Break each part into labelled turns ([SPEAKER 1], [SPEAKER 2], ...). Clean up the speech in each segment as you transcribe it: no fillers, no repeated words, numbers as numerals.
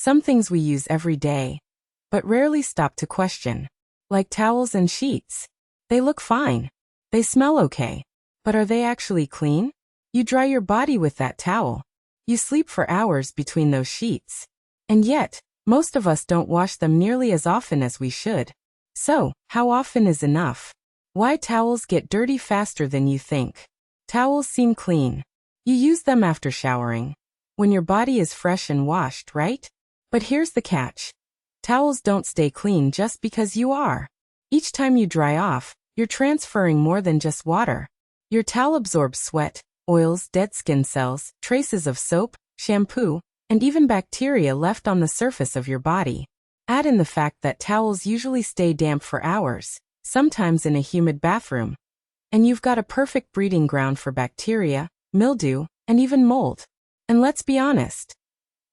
[SPEAKER 1] Some things we use every day, but rarely stop to question. Like towels and sheets. They look fine. They smell okay. But are they actually clean? You dry your body with that towel. You sleep for hours between those sheets. And yet, most of us don't wash them nearly as often as we should. So, how often is enough? Why towels get dirty faster than you think? Towels seem clean. You use them after showering. When your body is fresh and washed, right? But here's the catch. Towels don't stay clean just because you are. Each time you dry off, you're transferring more than just water. Your towel absorbs sweat, oils, dead skin cells, traces of soap, shampoo, and even bacteria left on the surface of your body. Add in the fact that towels usually stay damp for hours, sometimes in a humid bathroom. And you've got a perfect breeding ground for bacteria, mildew, and even mold. And let's be honest.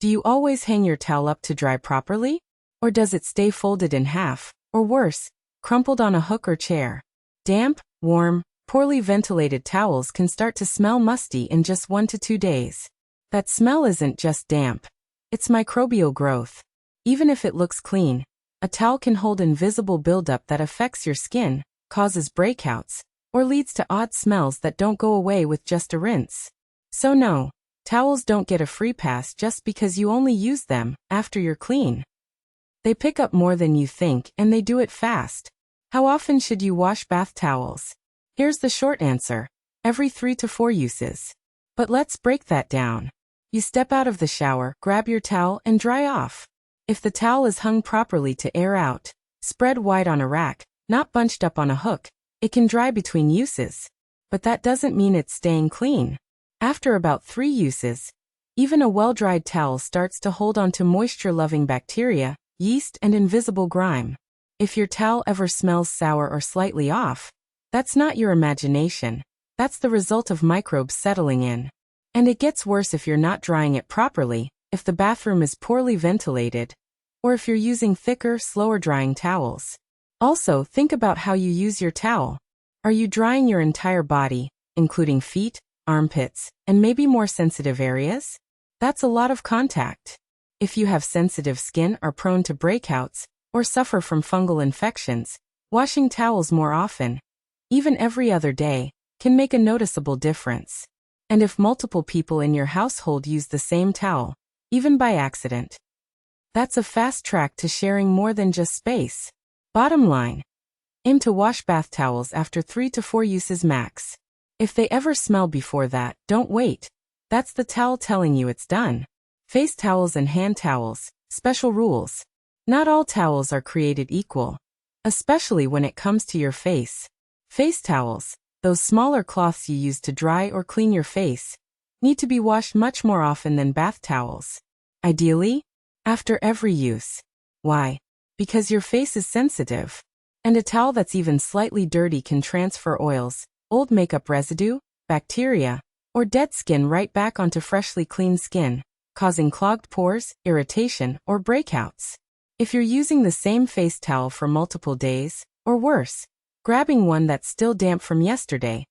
[SPEAKER 1] Do you always hang your towel up to dry properly? Or does it stay folded in half, or worse, crumpled on a hook or chair? Damp, warm, poorly ventilated towels can start to smell musty in just 1 to 2 days. That smell isn't just damp. It's microbial growth. Even if it looks clean, a towel can hold invisible buildup that affects your skin, causes breakouts, or leads to odd smells that don't go away with just a rinse. So no, towels don't get a free pass just because you only use them after you're clean. They pick up more than you think, and they do it fast. How often should you wash bath towels? Here's the short answer. Every 3 to 4 uses. But let's break that down. You step out of the shower, grab your towel, and dry off. If the towel is hung properly to air out, spread wide on a rack, not bunched up on a hook, it can dry between uses. But that doesn't mean it's staying clean. After about 3 uses, even a well-dried towel starts to hold onto moisture-loving bacteria, yeast, and invisible grime. If your towel ever smells sour or slightly off, that's not your imagination. That's the result of microbes settling in. And it gets worse if you're not drying it properly, if the bathroom is poorly ventilated, or if you're using thicker, slower-drying towels. Also, think about how you use your towel. Are you drying your entire body, including feet, armpits, and maybe more sensitive areas? That's a lot of contact. If you have sensitive skin, are prone to breakouts, or suffer from fungal infections, washing towels more often, even every other day, can make a noticeable difference. And if multiple people in your household use the same towel, even by accident, that's a fast track to sharing more than just space. Bottom line. Aim to wash bath towels after 3 to 4 uses max. If they ever smell before that, don't wait. That's the towel telling you it's done. Face towels and hand towels, special rules. Not all towels are created equal, especially when it comes to your face. Face towels, those smaller cloths you use to dry or clean your face, need to be washed much more often than bath towels. Ideally, after every use. Why? Because your face is sensitive. And a towel that's even slightly dirty can transfer oils, old makeup residue, bacteria, or dead skin right back onto freshly cleaned skin, causing clogged pores, irritation, or breakouts. If you're using the same face towel for multiple days, or worse, grabbing one that's still damp from yesterday,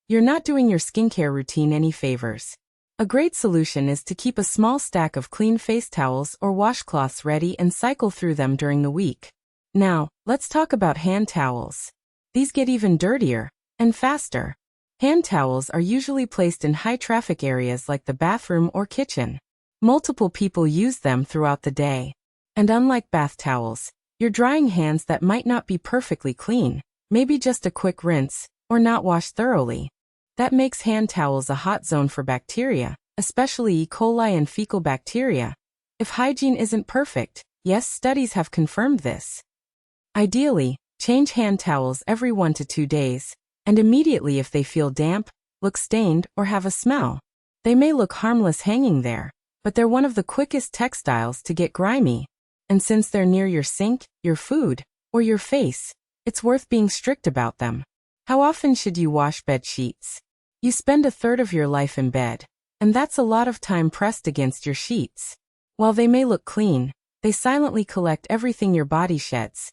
[SPEAKER 1] you're not doing your skincare routine any favors. A great solution is to keep a small stack of clean face towels or washcloths ready and cycle through them during the week. Now, let's talk about hand towels. These get even dirtier, and faster. Hand towels are usually placed in high-traffic areas like the bathroom or kitchen. Multiple people use them throughout the day. And unlike bath towels, you're drying hands that might not be perfectly clean, maybe just a quick rinse, or not washed thoroughly. That makes hand towels a hot zone for bacteria, especially E. coli and fecal bacteria. If hygiene isn't perfect, yes, studies have confirmed this. Ideally, change hand towels every 1 to 2 days, and immediately if they feel damp, look stained, or have a smell. They may look harmless hanging there, but they're one of the quickest textiles to get grimy. And since they're near your sink, your food, or your face, it's worth being strict about them. How often should you wash bed sheets? You spend a third of your life in bed, and that's a lot of time pressed against your sheets. While they may look clean, they silently collect everything your body sheds.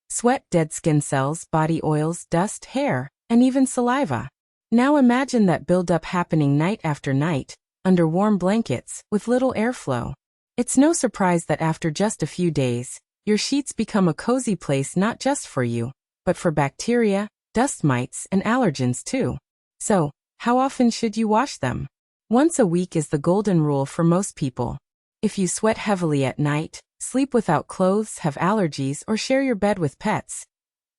[SPEAKER 1] Sweat, dead skin cells, body oils, dust, hair, and even saliva. Now imagine that buildup happening night after night, under warm blankets, with little airflow. It's no surprise that after just a few days, your sheets become a cozy place not just for you, but for bacteria, dust mites, and allergens too. So, how often should you wash them? Once a week is the golden rule for most people. If you sweat heavily at night, sleep without clothes, have allergies, or share your bed with pets,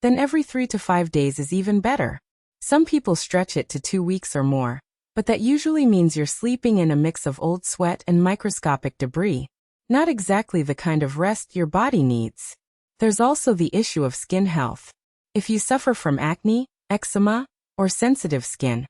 [SPEAKER 1] then every 3 to 5 days is even better. Some people stretch it to 2 weeks or more, but that usually means you're sleeping in a mix of old sweat and microscopic debris. Not exactly the kind of rest your body needs. There's also the issue of skin health. If you suffer from acne, eczema, or sensitive skin,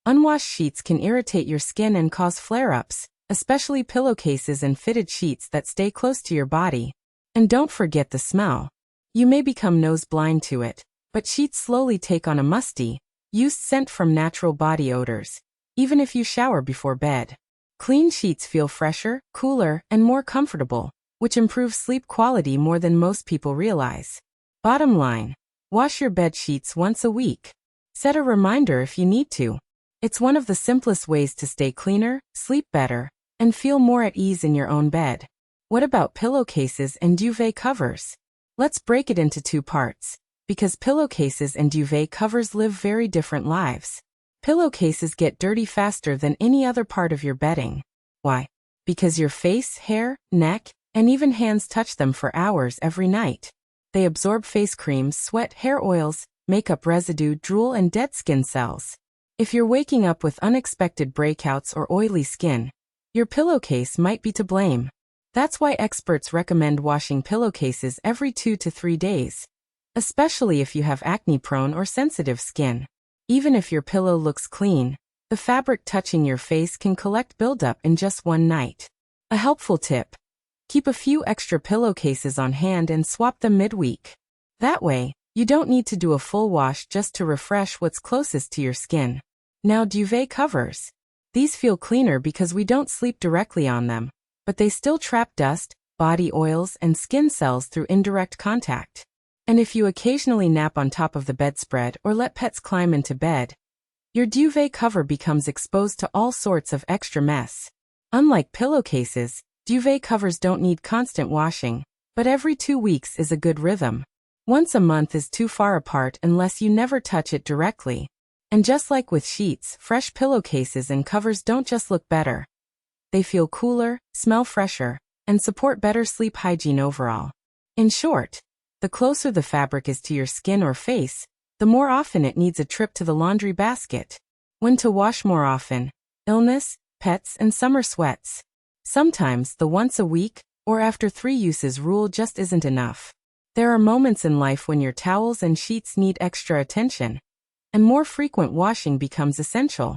[SPEAKER 1] unwashed sheets can irritate your skin and cause flare-ups, especially pillowcases and fitted sheets that stay close to your body. And don't forget the smell. You may become nose blind to it, but sheets slowly take on a musty, used scent from natural body odors, even if you shower before bed. Clean sheets feel fresher, cooler, and more comfortable, which improves sleep quality more than most people realize. Bottom line, wash your bed sheets once a week. Set a reminder if you need to. It's one of the simplest ways to stay cleaner, sleep better, and feel more at ease in your own bed. What about pillowcases and duvet covers? Let's break it into 2 parts, because pillowcases and duvet covers live very different lives. Pillowcases get dirty faster than any other part of your bedding. Why? Because your face, hair, neck, and even hands touch them for hours every night. They absorb face creams, sweat, hair oils, makeup residue, drool, and dead skin cells. If you're waking up with unexpected breakouts or oily skin, your pillowcase might be to blame. That's why experts recommend washing pillowcases every 2 to 3 days, especially if you have acne-prone or sensitive skin. Even if your pillow looks clean, the fabric touching your face can collect buildup in just one night. A helpful tip: keep a few extra pillowcases on hand and swap them midweek. That way, you don't need to do a full wash just to refresh what's closest to your skin. Now, duvet covers. These feel cleaner because we don't sleep directly on them, but they still trap dust, body oils, and skin cells through indirect contact. And if you occasionally nap on top of the bedspread or let pets climb into bed, your duvet cover becomes exposed to all sorts of extra mess. Unlike pillowcases, duvet covers don't need constant washing, but every 2 weeks is a good rhythm. Once a month is too far apart unless you never touch it directly. And just like with sheets, fresh pillowcases and covers don't just look better. They feel cooler, smell fresher, and support better sleep hygiene overall. In short, the closer the fabric is to your skin or face, the more often it needs a trip to the laundry basket. When to wash more often: illness, pets, and summer sweats. Sometimes the once a week, or after 3 uses rule just isn't enough. There are moments in life when your towels and sheets need extra attention, and more frequent washing becomes essential.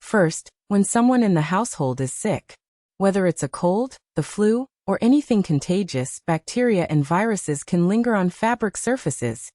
[SPEAKER 1] First, when someone in the household is sick. Whether it's a cold, the flu, or anything contagious, bacteria and viruses can linger on fabric surfaces,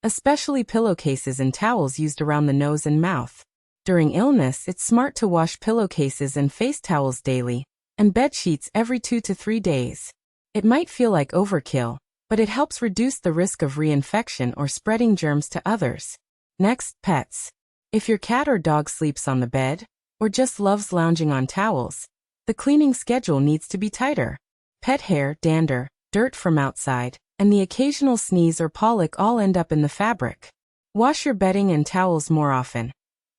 [SPEAKER 1] especially pillowcases and towels used around the nose and mouth. During illness, it's smart to wash pillowcases and face towels daily, and bed sheets every 2 to 3 days. It might feel like overkill, but it helps reduce the risk of reinfection or spreading germs to others. Next, pets. If your cat or dog sleeps on the bed, or just loves lounging on towels, the cleaning schedule needs to be tighter. Pet hair, dander, dirt from outside, and the occasional sneeze or pollock all end up in the fabric. Wash your bedding and towels more often,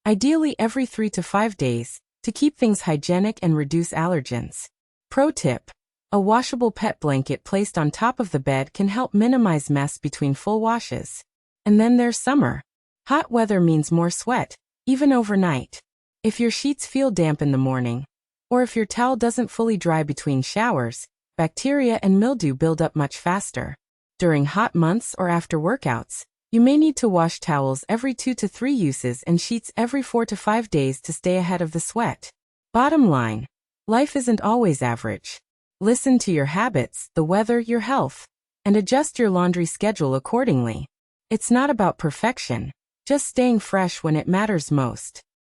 [SPEAKER 1] ideally every 3 to 5 days, to keep things hygienic and reduce allergens. Pro tip: a washable pet blanket placed on top of the bed can help minimize mess between full washes. And then there's summer. Hot weather means more sweat, even overnight. If your sheets feel damp in the morning, or if your towel doesn't fully dry between showers, bacteria and mildew build up much faster. During hot months or after workouts, you may need to wash towels every 2 to 3 uses and sheets every 4 to 5 days to stay ahead of the sweat. Bottom line: life isn't always average. Listen to your habits, the weather, your health, and adjust your laundry schedule accordingly. It's not about perfection, just staying fresh when it matters most.